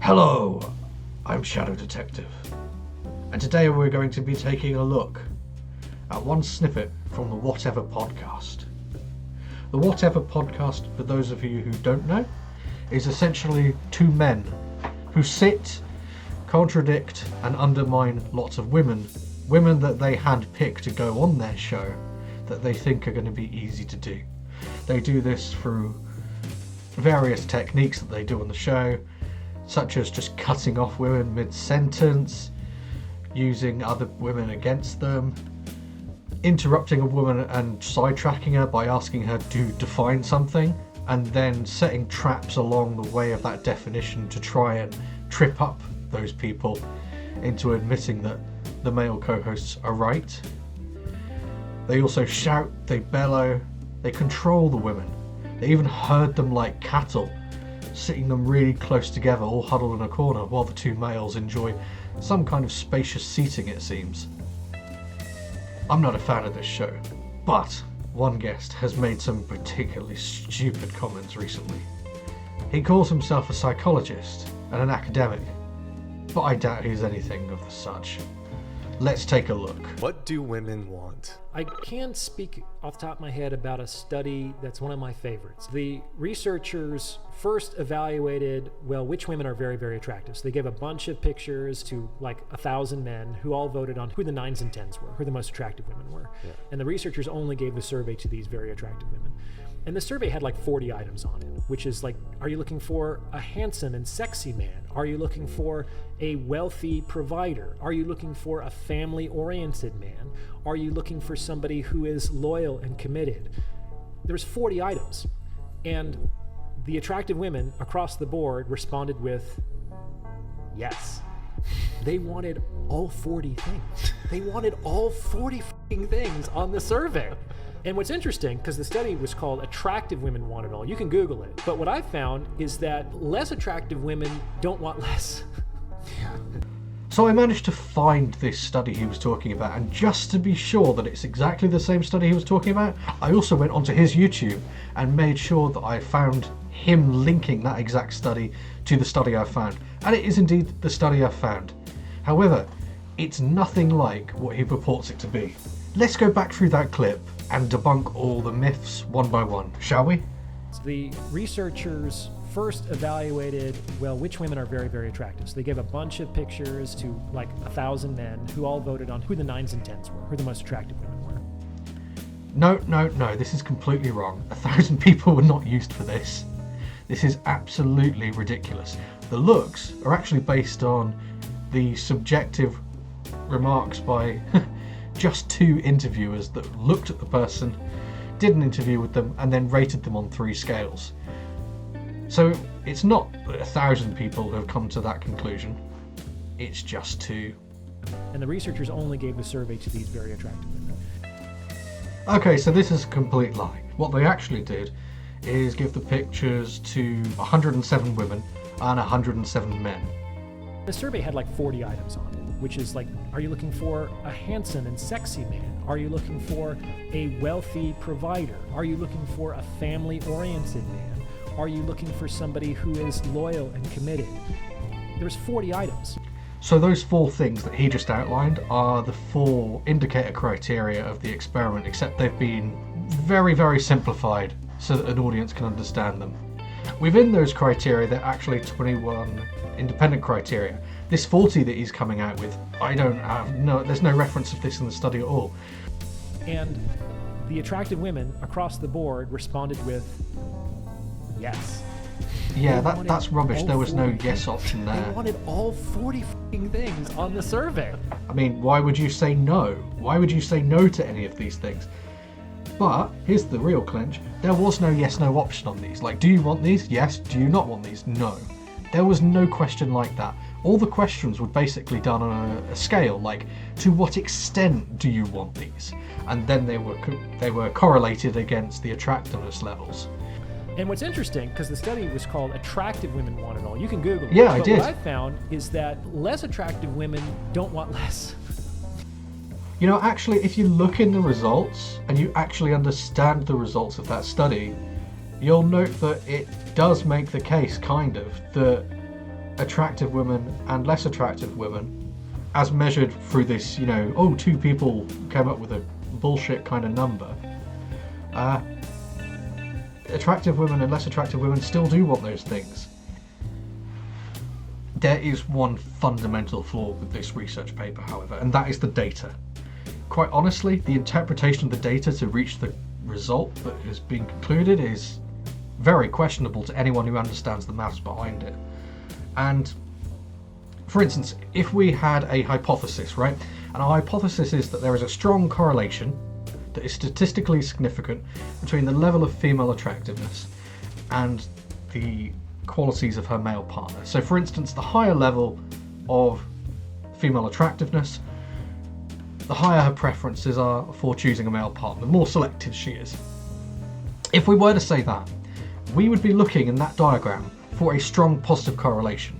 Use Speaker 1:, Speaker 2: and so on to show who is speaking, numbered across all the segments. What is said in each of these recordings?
Speaker 1: Hello, I'm Shadow Detective, and today we're going to be taking a look at one snippet from the Whatever podcast. The Whatever podcast, for those of you who don't know, is essentially two men who sit, contradict and undermine lots of women that they handpick to go on their show that they think are going to be easy to do. They do this through various techniques that they do on the show, such as just cutting off women mid-sentence, using other women against them, interrupting a woman and sidetracking her by asking her to define something, and then setting traps along the way of that definition to try and trip up those people into admitting that the male co-hosts are right. They also shout, they bellow, they control the women. They even herd them like cattle, sitting them really close together, all huddled in a corner, while the two males enjoy some kind of spacious seating, it seems. I'm not a fan of this show, but one guest has made some particularly stupid comments recently. He calls himself a psychologist and an academic, but I doubt he's anything of the such. Let's take a look.
Speaker 2: What do women want?
Speaker 3: I can speak off the top of my head about a study that's one of my favorites. The researchers first evaluated, which women are very, very attractive. So they gave a bunch of pictures to 1,000 men who all voted on who the 9s and 10s were, who the most attractive women were. Yeah. And the researchers only gave the survey to these very attractive women. And the survey had 40 items on it, which is are you looking for a handsome and sexy man? Are you looking for a wealthy provider? Are you looking for a family-oriented man? Are you looking for somebody who is loyal and committed? There's 40 items. And the attractive women across the board responded with yes. They wanted all 40 things. They wanted all 40 things on the survey. And what's interesting, because the study was called Attractive Women Want It All, you can Google it, but what I found is that less attractive women don't want less.
Speaker 1: So I managed to find this study he was talking about, and just to be sure that it's exactly the same study he was talking about, I also went onto his YouTube and made sure that I found him linking that exact study to the study I found. And it is indeed the study I found. However, it's nothing like what he purports it to be. Let's go back through that clip and debunk all the myths one by one, shall we?
Speaker 3: The researchers first evaluated, which women are very, very attractive. So they gave a bunch of pictures to 1,000 men who all voted on who the 9s and 10s were, who the most attractive women were.
Speaker 1: No, this is completely wrong. 1,000 people were not used for this. This is absolutely ridiculous. The looks are actually based on the subjective remarks by just 2 interviewers that looked at the person, did an interview with them, and then rated them on 3 scales. So it's not 1,000 people who have come to that conclusion, it's just 2.
Speaker 3: And the researchers only gave the survey to these very attractive women.
Speaker 1: Okay, so this is a complete lie. What they actually did is give the pictures to 107 women and 107 men.
Speaker 3: The survey had 40 items on it, which is are you looking for a handsome and sexy man? Are you looking for a wealthy provider? Are you looking for a family-oriented man? Are you looking for somebody who is loyal and committed? There's 40 items.
Speaker 1: So those 4 things that he just outlined are the 4 indicator criteria of the experiment, except they've been very, very simplified so that an audience can understand them. Within those criteria, there are actually 21 independent criteria. This 40 that he's coming out with, there's no reference of this in the study at all.
Speaker 3: And the attractive women across the board responded with yes.
Speaker 1: Yeah, that's rubbish. There was no yes option there.
Speaker 3: They wanted all 40 things on the survey.
Speaker 1: I mean, why would you say no? Why would you say no to any of these things? But here's the real clinch. There was no yes/no option on these. Do you want these? Yes. Do you not want these? No. There was no question like that. All the questions were basically done on a scale, to what extent do you want these? And then they were correlated against the attractiveness levels.
Speaker 3: And what's interesting, because the study was called Attractive Women Want It All, you can Google it.
Speaker 1: Yeah, I did.
Speaker 3: What I found is that less attractive women don't want less.
Speaker 1: You know, actually, if you look in the results and you actually understand the results of that study, you'll note that it does make the case, kind of, that attractive women and less attractive women, as measured through this, two people came up with a bullshit kind of number, attractive women and less attractive women still do want those things. There is one fundamental flaw with this research paper, however, and that is the data. Quite honestly, the interpretation of the data to reach the result that has been concluded is very questionable to anyone who understands the maths behind it. And for instance, if we had a hypothesis, right? And our hypothesis is that there is a strong correlation that is statistically significant between the level of female attractiveness and the qualities of her male partner. So for instance, the higher level of female attractiveness, the higher her preferences are for choosing a male partner, the more selective she is. If we were to say that, we would be looking in that diagram for a strong positive correlation,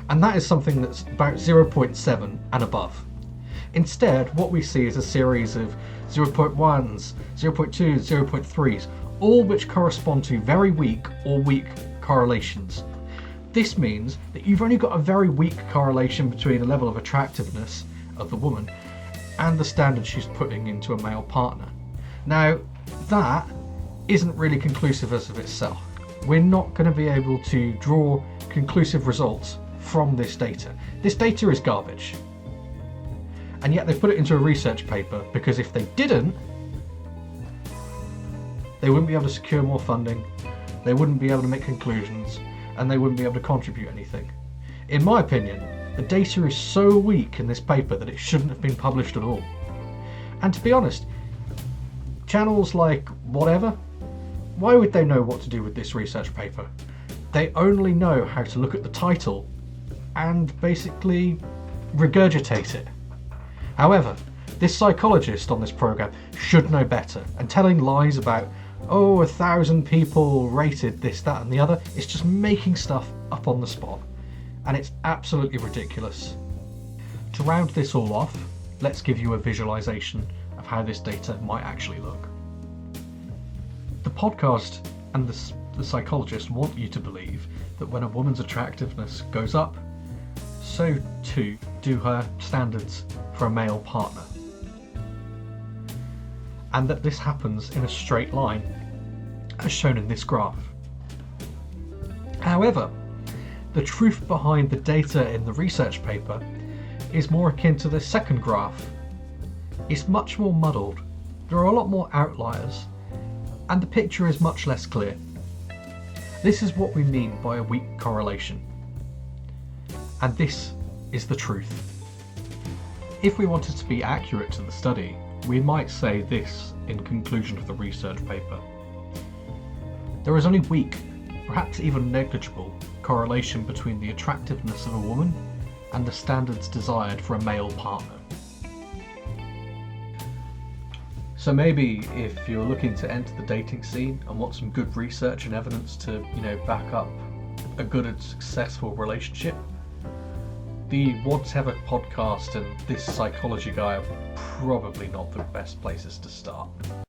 Speaker 1: and that is something that's about 0.7 and above. Instead, what we see is a series of 0.1s, 0.2s, 0.3s, all which correspond to very weak or weak correlations. This means that you've only got a very weak correlation between the level of attractiveness of the woman and the standard she's putting into a male partner. Now, that isn't really conclusive as of itself. We're not going to be able to draw conclusive results from this data. This data is garbage. And yet they put it into a research paper because if they didn't, they wouldn't be able to secure more funding, they wouldn't be able to make conclusions, and they wouldn't be able to contribute anything. In my opinion, the data is so weak in this paper that it shouldn't have been published at all. And to be honest, channels like whatever, why would they know what to do with this research paper? They only know how to look at the title and basically regurgitate it. However, this psychologist on this program should know better, and telling lies about 1,000 people rated this, that and the other, is just making stuff up on the spot, and it's absolutely ridiculous. To round this all off, let's give you a visualization of how this data might actually look. The podcast and the psychologist want you to believe that when a woman's attractiveness goes up, so too do her standards for a male partner. And that this happens in a straight line, as shown in this graph. However, the truth behind the data in the research paper is more akin to the second graph. It's much more muddled, there are a lot more outliers, and the picture is much less clear. This is what we mean by a weak correlation. And this is the truth. If we wanted to be accurate to the study, we might say this in conclusion of the research paper. There is only weak, perhaps even negligible, correlation between the attractiveness of a woman and the standards desired for a male partner. So maybe if you're looking to enter the dating scene and want some good research and evidence to, back up a good and successful relationship, the Whatever podcast and this psychology guy are probably not the best places to start.